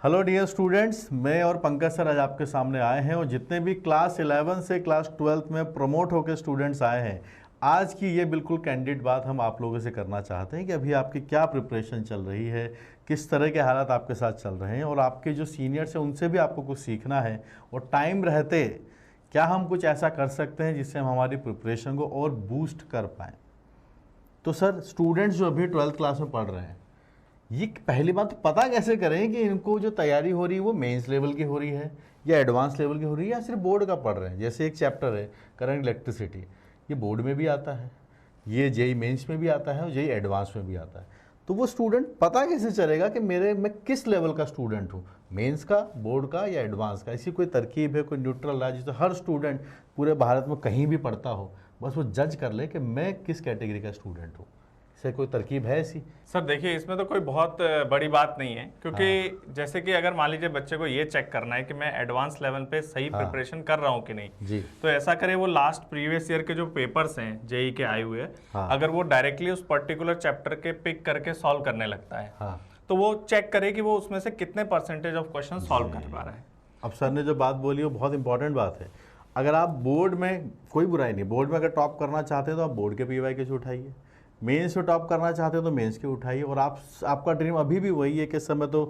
Hello dear students, मैं और Pankaj sir आज आपके सामने आए हैं और जितने भी क्लास 11 से क्लास 12 में प्रमोट होकर स्टूडेंट्स आए हैं, आज की ये बिल्कुल कैंडिड बात हम आप लोगों से करना चाहते हैं कि अभी आपकी क्या प्रिपरेशन चल रही है, किस तरह के हालात आपके साथ चल रहे हैं और आपके जो सीनियर्स हैं उनसे भी आपको कुछ सीखना है और टाइम रहते क्या हम कुछ ऐसा कर सकते हैं जिससे हम हमारी प्रिपरेशन को और बूस्ट कर पाएँ। तो सर, स्टूडेंट्स जो अभी 12th क्लास में पढ़ रहे हैं, ये पहली बात तो पता कैसे करें कि इनको जो तैयारी हो रही है वो मेंस लेवल की हो रही है या एडवांस लेवल की हो रही है या सिर्फ बोर्ड का पढ़ रहे हैं। जैसे एक चैप्टर है करंट इलेक्ट्रिसिटी, ये बोर्ड में भी आता है, ये जेई मेंस में भी आता है और जेई एडवांस में भी आता है। तो वो स्टूडेंट पता कैसे चलेगा कि मैं किस लेवल का स्टूडेंट हूँ, मेंस का, बोर्ड का या एडवांस का। इसी कोई तरकीब है, कोई न्यूट्रल है जिससे हर स्टूडेंट पूरे भारत में कहीं भी पढ़ता हो, बस वो जज कर ले कि मैं किस कैटेगरी का स्टूडेंट हूँ। से कोई तरकीब है ऐसी? सर देखिए, इसमें तो कोई बहुत बड़ी बात नहीं है, क्योंकि जैसे कि अगर मान लीजिए बच्चे को ये चेक करना है कि मैं एडवांस लेवल पे सही प्रिपरेशन कर रहा हूँ कि नहीं जी। तो ऐसा करे, वो लास्ट प्रीवियस ईयर के जो पेपर्स हैं जेई के आए हुए, अगर वो डायरेक्टली उस पर्टिकुलर चैप्टर के पिक करके सॉल्व करने लगता है, तो वो चेक करे कि वो उसमें से कितने परसेंटेज ऑफ क्वेश्चन सॉल्व कर पा रहा है। अब सर ने जो बात बोली वो बहुत इंपॉर्टेंट बात है। अगर आप बोर्ड में, कोई बुराई नहीं, बोर्ड में अगर टॉप करना चाहते हैं तो आप बोर्ड के पीवाई के उठाइए, मेंस में टॉप करना चाहते हो तो मेंस के उठाइए। और आपका ड्रीम अभी भी वही है कि इस समय तो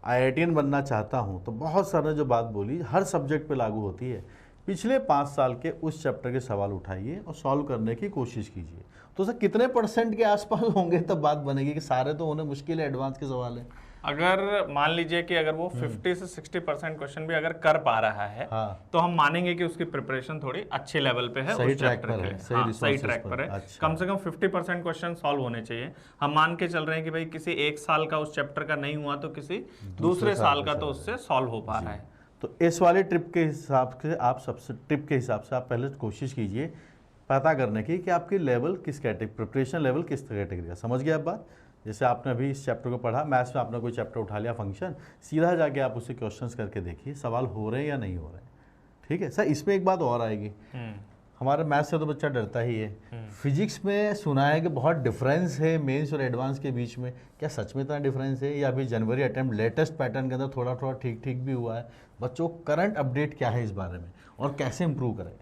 IITian बनना चाहता हूँ, तो बहुत सर ने जो बात बोली हर सब्जेक्ट पे लागू होती है। पिछले 5 साल के उस चैप्टर के सवाल उठाइए और सॉल्व करने की कोशिश कीजिए। तो सर कितने % के आसपास होंगे तब बात बनेगी कि सारे तो होने मुश्किल है, एडवांस के सवाल है। अगर मान लीजिए कि अगर वो 50 से 60% क्वेश्चन भी अगर कर पा रहा है, तो हम मानेंगे कि उसकी प्रिपरेशन थोड़ी अच्छे लेवल पे है, सही ट्रैक पर है, सही ट्रैक पर है। अच्छा। कम से कम 50% क्वेश्चन सॉल्व होने चाहिए। हम मान के चल रहे हैं कि भाई किसी एक साल का उस चैप्टर का नहीं हुआ तो किसी दूसरे साल का तो उससे सॉल्व हो पा रहा है। तो इस वाले ट्रिप के हिसाब से आप पहले कोशिश कीजिए पता करने की कि आपकी लेवल किस कैटेगरी, प्रिपरेशन लेवल किस कैटेगरी का। समझ गए आप बात? जैसे आपने अभी इस चैप्टर को पढ़ा, मैथ्स में आपने कोई चैप्टर उठा लिया फंक्शन, सीधा जाके आप उससे क्वेश्चंस करके देखिए सवाल हो रहे हैं या नहीं हो रहे हैं। ठीक है सर, इसमें एक बात और आएगी, हमारे मैथ्स से तो बच्चा डरता ही है। फिजिक्स में सुना है कि बहुत डिफरेंस है मेंस और एडवांस के बीच में। क्या सच में इतना डिफरेंस है या अभी जनवरी अटेम्प्ट लेटेस्ट पैटर्न के अंदर थोड़ा थोड़ा ठीक ठीक भी हुआ है? बच्चों करंट अपडेट क्या है इस बारे में और कैसे इंप्रूव करें?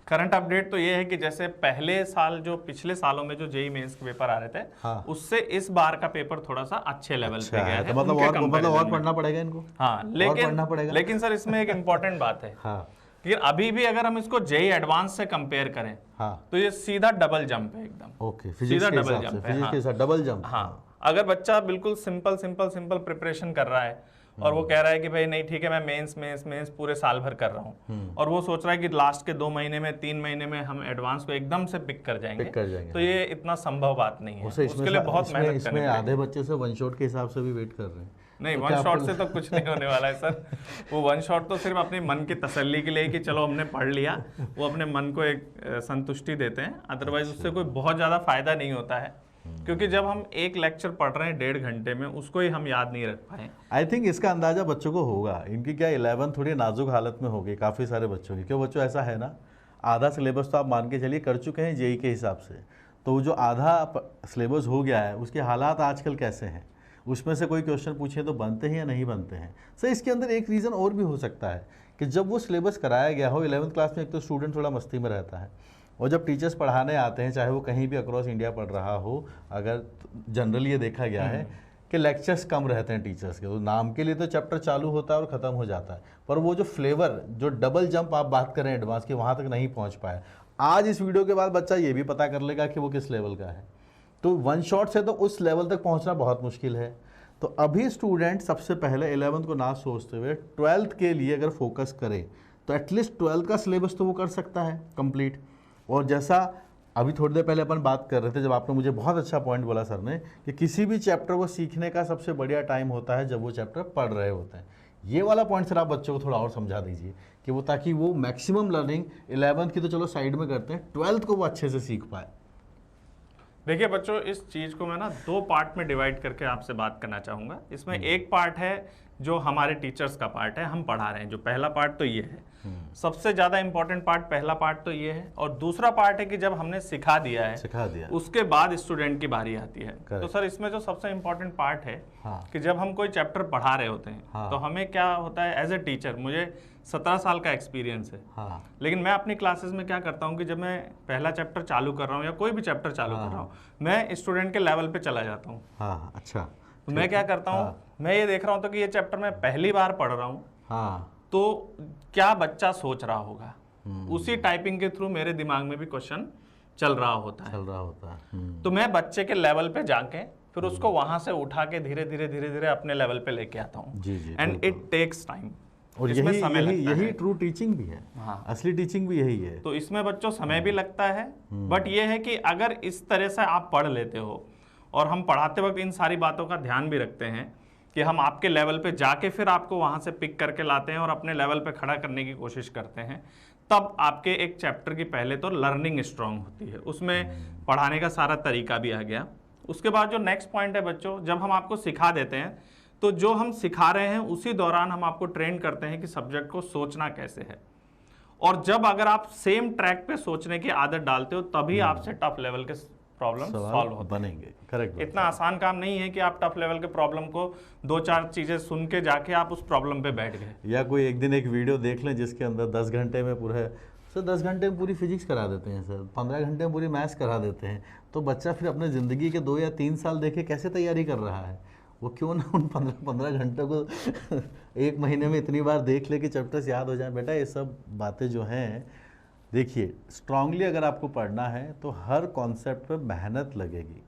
करंट अपडेट तो ये है कि जैसे पहले साल, जो पिछले सालों में जो जेई मेंस के पेपर आ रहे थे, उससे इस बार का पेपर थोड़ा सा अच्छे लेवल पे गया है। तो मतलब और पढ़ना पड़ेगा इनको। लेकिन सर इसमें एक इम्पोर्टेंट बात है कि अभी भी अगर हम इसको जेई एडवांस से कंपेयर करें तो ये सीधा डबल जंप है एकदम। ओके, सीधा डबल जंप है। फिजिक्स के साथ डबल जंप। अगर बच्चा बिल्कुल सिंपल प्रिपरेशन कर रहा है और वो कह रहा है कि भाई नहीं ठीक है, मैं मेंस पूरे साल भर कर रहा हूँ, और वो सोच रहा है कि लास्ट के 2 महीने में 3 महीने में हम एडवांस को एकदम से पिक कर जाएंगे, तो ये इतना संभव बात नहीं है। उसके लिए बहुत मेहनत करनी है। आधे बच्चे से 1 शॉट के हिसाब से भी वेट कर रहे हैं। नहीं, 1 शॉट से तो कुछ नहीं होने वाला है सर। वो 1 शॉट तो सिर्फ अपने मन की तसल्ली के लिए कि चलो हमने पढ़ लिया, वो अपने मन को एक संतुष्टि देते हैं। अदरवाइज उससे कोई बहुत ज्यादा फायदा नहीं होता है, क्योंकि जब हम एक लेक्चर पढ़ रहे हैं 1.5 घंटे में, उसको ही हम याद नहीं रख पाए। आई थिंक इसका अंदाजा बच्चों को होगा। इनकी क्या 11 थोड़ी नाजुक हालत में होगी काफ़ी सारे बच्चों की। क्यों बच्चों, ऐसा है ना, आधा सिलेबस तो आप मान के चलिए कर चुके हैं जेई के हिसाब से, तो जो आधा सिलेबस हो गया है उसके हालात आजकल कैसे हैं, उसमें से कोई क्वेश्चन पूछे तो बनते हैं या नहीं बनते हैं। सर इसके अंदर एक रीज़न और भी हो सकता है कि जब वो सिलेबस कराया गया हो 11th क्लास में, एक तो स्टूडेंट थोड़ा मस्ती में रहता है, और जब टीचर्स पढ़ाने आते हैं, चाहे वो कहीं भी अक्रॉस इंडिया पढ़ रहा हो, अगर जनरली ये देखा गया है कि लेक्चर्स कम रहते हैं टीचर्स के, तो नाम के लिए तो चैप्टर चालू होता है और ख़त्म हो जाता है, पर वो जो फ्लेवर, जो डबल जंप आप बात करें एडवांस की, वहाँ तक नहीं पहुँच पाया। आज इस वीडियो के बाद बच्चा ये भी पता कर लेगा कि वो किस लेवल का है। तो 1 शॉट से तो उस लेवल तक पहुँचना बहुत मुश्किल है। तो अभी स्टूडेंट सबसे पहले 11th को ना सोचते हुए 12th के लिए अगर फोकस करे तो एटलीस्ट 12th का सिलेबस तो वो कर सकता है कंप्लीट। और जैसा अभी थोड़ी देर पहले अपन बात कर रहे थे, जब आपने मुझे बहुत अच्छा पॉइंट बोला सर ने कि किसी भी चैप्टर को सीखने का सबसे बढ़िया टाइम होता है जब वो चैप्टर पढ़ रहे होते हैं। ये वाला पॉइंट सर आप बच्चों को थोड़ा और समझा दीजिए कि वो, ताकि वो मैक्सिमम लर्निंग 11th की तो चलो साइड में करते हैं, 12th को वो अच्छे से सीख पाए। देखिए बच्चों, इस चीज़ को मैं ना 2 पार्ट में डिवाइड करके आपसे बात करना चाहूँगा। इसमें एक पार्ट है जो हमारे टीचर्स का पार्ट है, हम पढ़ा रहे हैं, जो पहला पार्ट तो ये है, सबसे ज्यादा इंपॉर्टेंट पार्ट पहला पार्ट तो ये है। और दूसरा पार्ट है कि जब हमने सिखा दिया उसके बाद स्टूडेंट की बारी आती है। तो सर इसमें जो सबसे इंपॉर्टेंट पार्ट है कि जब हम कोई चैप्टर पढ़ा रहे होते हैं तो हमें क्या होता है, एज ए टीचर मुझे 17 साल का एक्सपीरियंस है, लेकिन मैं अपनी क्लासेस में क्या करता हूँ कि जब मैं पहला चैप्टर चालू कर रहा हूँ या कोई भी चैप्टर चालू कर रहा हूँ, मैं स्टूडेंट के लेवल पे चला जाता हूँ। अच्छा, तो मैं क्या करता हूँ, मैं ये देख रहा हूँ तो कि ये चैप्टर मैं पहली बार पढ़ रहा हूँ, तो क्या बच्चा सोच रहा होगा, उसी टाइपिंग के थ्रू मेरे दिमाग में भी क्वेश्चन चल रहा होता है। तो मैं बच्चे के लेवल पे जाके फिर उसको वहां से उठा के धीरे धीरे अपने लेवल पे लेके आता हूँ। एंड इट टेक्स टाइम, और यही ट्रू टीचिंग भी है। असली टीचिंग भी यही है। तो इसमें बच्चों समय भी लगता है, बट ये है कि अगर इस तरह से आप पढ़ लेते हो और हम पढ़ाते वक्त इन सारी बातों का ध्यान भी रखते हैं कि हम आपके लेवल पे जाके फिर आपको वहां से पिक करके लाते हैं और अपने लेवल पे खड़ा करने की कोशिश करते हैं, तब आपके एक चैप्टर की पहले तो लर्निंग स्ट्रांग होती है, उसमें पढ़ाने का सारा तरीका भी आ गया। उसके बाद जो नेक्स्ट पॉइंट है बच्चों, जब हम आपको सिखा देते हैं तो जो हम सिखा रहे हैं उसी दौरान हम आपको ट्रेन करते हैं कि सब्जेक्ट को सोचना कैसे है। और जब अगर आप सेम ट्रैक पे सोचने की आदत डालते हो तभी आपसे टफ लेवल के प्रॉब्लम सॉल्व बनेंगे। करेक्ट। इतना आसान काम नहीं है कि आप टफ लेवल के प्रॉब्लम को 2-4 चीजें सुन के जाके आप उस प्रॉब्लम पे बैठ गए, या कोई एक दिन एक वीडियो देख लें जिसके अंदर 10 घंटे में पूरा सर 10 घंटे में पूरी फिजिक्स करा देते हैं सर, 15 घंटे में पूरी मैथ्स करा देते हैं, तो बच्चा फिर अपने ज़िंदगी के 2 या 3 साल देखे कैसे तैयारी कर रहा है, वो क्यों ना उन 15 घंटों को एक महीने में इतनी बार देख ले कि चैप्टर्स याद हो जाए। बेटा ये सब बातें जो हैं, देखिए स्ट्रांगली अगर आपको पढ़ना है तो हर कॉन्सेप्ट पे मेहनत लगेगी।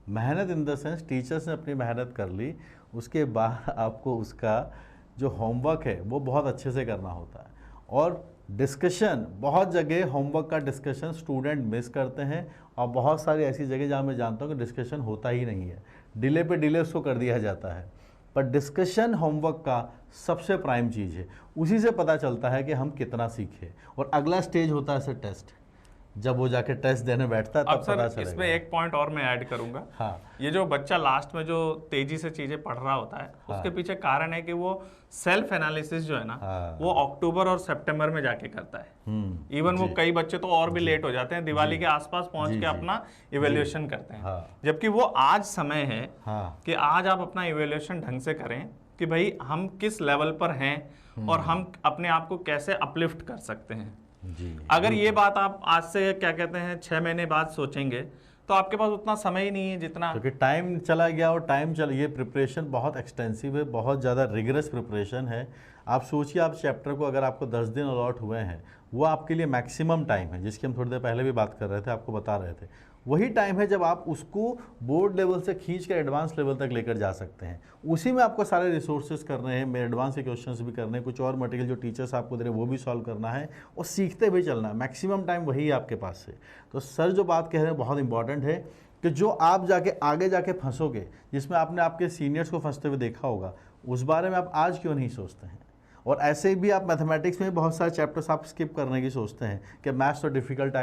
मेहनत इन द सेंस टीचर्स ने अपनी मेहनत कर ली, उसके बाद आपको उसका जो होमवर्क है वो बहुत अच्छे से करना होता है। और डिस्कशन, बहुत जगह होमवर्क का डिस्कशन स्टूडेंट मिस करते हैं, और बहुत सारी ऐसी जगह जहाँ मैं जानता हूँ कि डिस्कशन होता ही नहीं है, डिले पे डिले उसको कर दिया जाता है। पर डिस्कशन होमवर्क का सबसे प्राइम चीज़ है, उसी से पता चलता है कि हम कितना सीखे। और अगला स्टेज होता है सर टेस्ट, जब वो जाके टेस्ट देने बैठता है तब पता चलेगा। इसमें एक पॉइंट और मैं ऐड करूंगा। ये जो बच्चा लास्ट में जो तेजी से चीजें पढ़ रहा होता है, उसके पीछे कारण है कि वो सेल्फ एनालिसिस जो है ना, वो अक्टूबर और सितंबर में जाके करता है। इवन वो कई बच्चे तो और भी लेट हो जाते हैं, दिवाली के आसपास पहुंच के अपना इवेल्युएशन करते हैं, जबकि वो आज समय है कि आज आप अपना इवेल्युएशन ढंग से करें कि भाई हम किस लेवल पर हैं और हम अपने आप को कैसे अपलिफ्ट कर सकते हैं। अगर ये बात आप आज से क्या कहते हैं 6 महीने बाद सोचेंगे तो आपके पास उतना समय ही नहीं है जितना, क्योंकि टाइम चला गया। और टाइम ये प्रिपरेशन बहुत एक्सटेंसिव है, बहुत ज़्यादा रिगरस प्रिपरेशन है। आप सोचिए, आप चैप्टर को अगर आपको 10 दिन अलॉट हुए हैं, वो आपके लिए मैक्सिमम टाइम है, जिसकी हम थोड़ी देर पहले भी बात कर रहे थे, आपको बता रहे थे। वही टाइम है जब आप उसको बोर्ड लेवल से खींच कर एडवांस लेवल तक लेकर जा सकते हैं। उसी में आपको सारे रिसोर्सेज करने हैं, मेरे एडवांस के क्वेश्चंस भी करने हैं, कुछ और मटेरियल जो टीचर्स आपको दे रहे हैं वो भी सॉल्व करना है, और सीखते भी चलना है। मैक्सिमम टाइम वही है आपके पास से। तो सर जो बात कह रहे हैं बहुत इंपॉर्टेंट है कि जो आप जाके आगे जाके फंसोगे, जिसमें आपने आपके सीनियर्स को फंसते हुए देखा होगा, उस बारे में आप आज क्यों नहीं सोचते हैं। और ऐसे भी आप मैथमेटिक्स में बहुत सारे चैप्टर्स आप स्किप करने की सोचते हैं कि मैथ्स तो डिफ़िकल्ट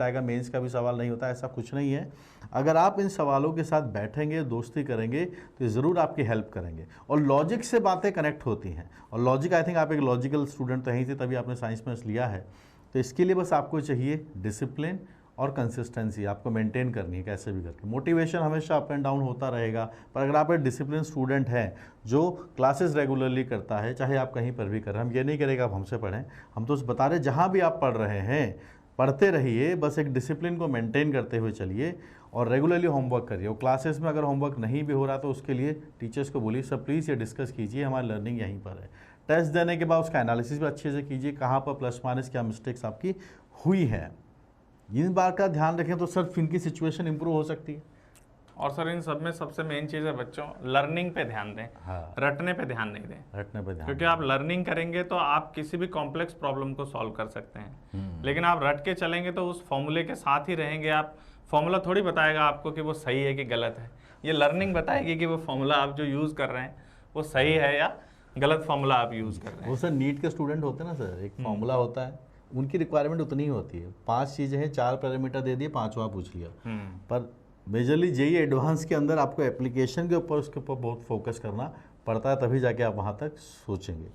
आएगा, मेंस का भी सवाल नहीं होता। ऐसा कुछ नहीं है। अगर आप इन सवालों के साथ बैठेंगे, दोस्ती करेंगे, तो ज़रूर आपकी हेल्प करेंगे। और लॉजिक से बातें कनेक्ट होती हैं, और लॉजिक, आई थिंक आप एक लॉजिकल स्टूडेंट तो यहीं थे, तभी आपने साइंस में लिया है। तो इसके लिए बस आपको चाहिए डिसिप्लिन और कंसिस्टेंसी, आपको मेंटेन करनी है कैसे भी करके। मोटिवेशन हमेशा अप एंड डाउन होता रहेगा, पर अगर आप एक डिसिप्लिन स्टूडेंट हैं जो क्लासेस रेगुलरली करता है, चाहे आप कहीं पर भी कर रहे हैं, हम ये नहीं करेंगे आप हमसे पढ़ें, हम तो बता रहे जहाँ भी आप पढ़ रहे हैं पढ़ते रहिए, बस एक डिसिप्लिन को मेंटेन करते हुए चलिए और रेगुलरली होमवर्क करिए। और क्लासेस में अगर होमवर्क नहीं भी हो रहा तो उसके लिए टीचर्स को बोलिए, सब प्लीज़ ये डिस्कस कीजिए, हमारी लर्निंग यहीं पर है। टेस्ट देने के बाद उसका एनालिसिस भी अच्छे से कीजिए, कहाँ पर प्लस माइनस क्या मिस्टेक्स आपकी हुई है, इन बात का ध्यान रखें तो सर इनकी सिचुएशन इंप्रूव हो सकती है। और सर इन सब में सबसे मेन चीज़ है बच्चों, लर्निंग पे ध्यान दें। रटने पे ध्यान नहीं दें। रटने पे ध्यान, क्योंकि आप लर्निंग करेंगे तो आप किसी भी कॉम्प्लेक्स प्रॉब्लम को सॉल्व कर सकते हैं, लेकिन आप रट के चलेंगे तो उस फॉर्मूले के साथ ही रहेंगे। आप फॉर्मूला थोड़ी बताएगा आपको कि वो सही है कि गलत है, ये लर्निंग बताएगी कि वो फॉर्मूला आप जो यूज़ कर रहे हैं वो सही है या गलत फॉर्मूला आप यूज़ कर रहे हैं। वो सर नीट के स्टूडेंट होते हैं ना सर, एक फॉर्मूला होता है, उनकी रिक्वायरमेंट उतनी ही होती है, 5 चीज़ें हैं, 4 पैरामीटर दे दिए, 5वां पूछ लिया। पर मेजरली जेईई एडवांस के अंदर आपको एप्लीकेशन के ऊपर, उसके ऊपर बहुत फोकस करना पड़ता है, तभी जाके आप वहाँ तक सोचेंगे।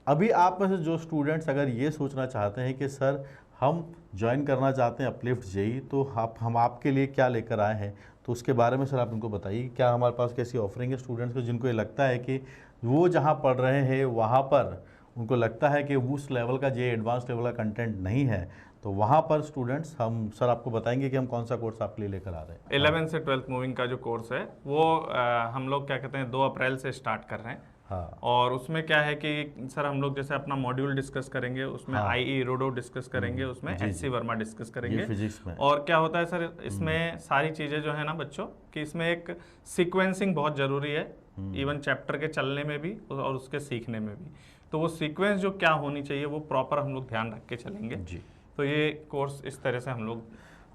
अभी आप में से जो स्टूडेंट्स अगर ये सोचना चाहते हैं कि सर हम ज्वाइन करना चाहते हैं अपलिफ्ट जेई, तो हम आपके लिए क्या लेकर आए हैं, तो उसके बारे में सर आप इनको बताइए। क्या हमारे पास कैसी ऑफरिंग है स्टूडेंट्स को जिनको ये लगता है कि वो जहाँ पढ़ रहे हैं वहाँ पर उनको लगता है कि उस लेवल का जेई एडवांस लेवल का कंटेंट नहीं है, तो वहाँ पर स्टूडेंट्स हम सर आपको बताएंगे कि हम कौन सा कोर्स आपके लिए लेकर आ रहे हैं। 11 से 12th मूविंग का जो कोर्स है वो हम लोग क्या कहते हैं 2 अप्रैल से स्टार्ट कर रहे हैं। हाँ, और उसमें क्या है कि सर हम लोग जैसे अपना मॉड्यूल डिस्कस करेंगे, उसमें हाँ। IE रोडो डिस्कस करेंगे, उसमें जी, HC वर्मा डिस्कस करेंगे। फिजिक्स में। और क्या होता है सर इसमें सारी चीज़ें जो है ना बच्चों कि इसमें एक सीक्वेंसिंग बहुत ज़रूरी है, इवन चैप्टर के चलने में भी और उसके सीखने में भी। तो वो सीक्वेंस जो क्या होनी चाहिए वो प्रॉपर हम लोग ध्यान रख के चलेंगे। जी। तो ये कोर्स इस तरह से हम लोग,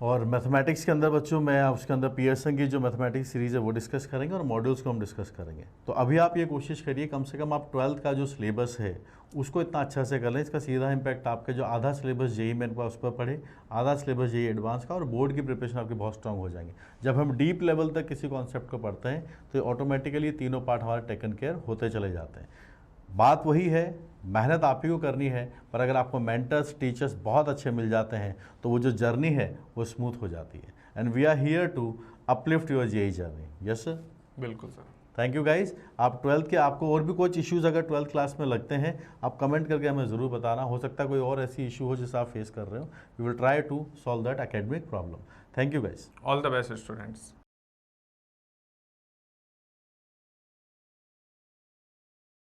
और मैथमेटिक्स के अंदर बच्चों मैं उसके अंदर पियर्सन की जो मैथमेटिक्स सीरीज़ है वो डिस्कस करेंगे और मॉड्यूल्स को हम डिस्कस करेंगे। तो अभी आप ये कोशिश करिए कम से कम आप 12th का जो सिलेबस है उसको इतना अच्छा से कर लें, इसका सीधा इम्पैक्ट आपके जो आधा सिलेबस जेई मेन का उस पर पढ़े, आधा सिलेबस जेई एडवांस का, और बोर्ड की प्रिपरेशन आपकी बहुत स्ट्रांग हो जाएंगे। जब हम डीप लेवल तक किसी कॉन्सेप्ट को पढ़ते हैं तो ऑटोमेटिकली तीनों पार्ट हमारे टेकन केयर होते चले जाते हैं। बात वही है, मेहनत आप ही को करनी है, पर अगर आपको मेंटर्स टीचर्स बहुत अच्छे मिल जाते हैं तो वो जो जर्नी है वो स्मूथ हो जाती है। And we are here to uplift your JEE journey. Yes sir, बिल्कुल सर। Thank you guys. आप 12th के आपको और भी कुछ इश्यूज़ अगर 12th क्लास में लगते हैं आप कमेंट करके हमें ज़रूर बताना, हो सकता है कोई और ऐसी इशू हो जिसे आप फेस कर रहे हो। We will try to solve that academic problem. Thank you guys. All the best students.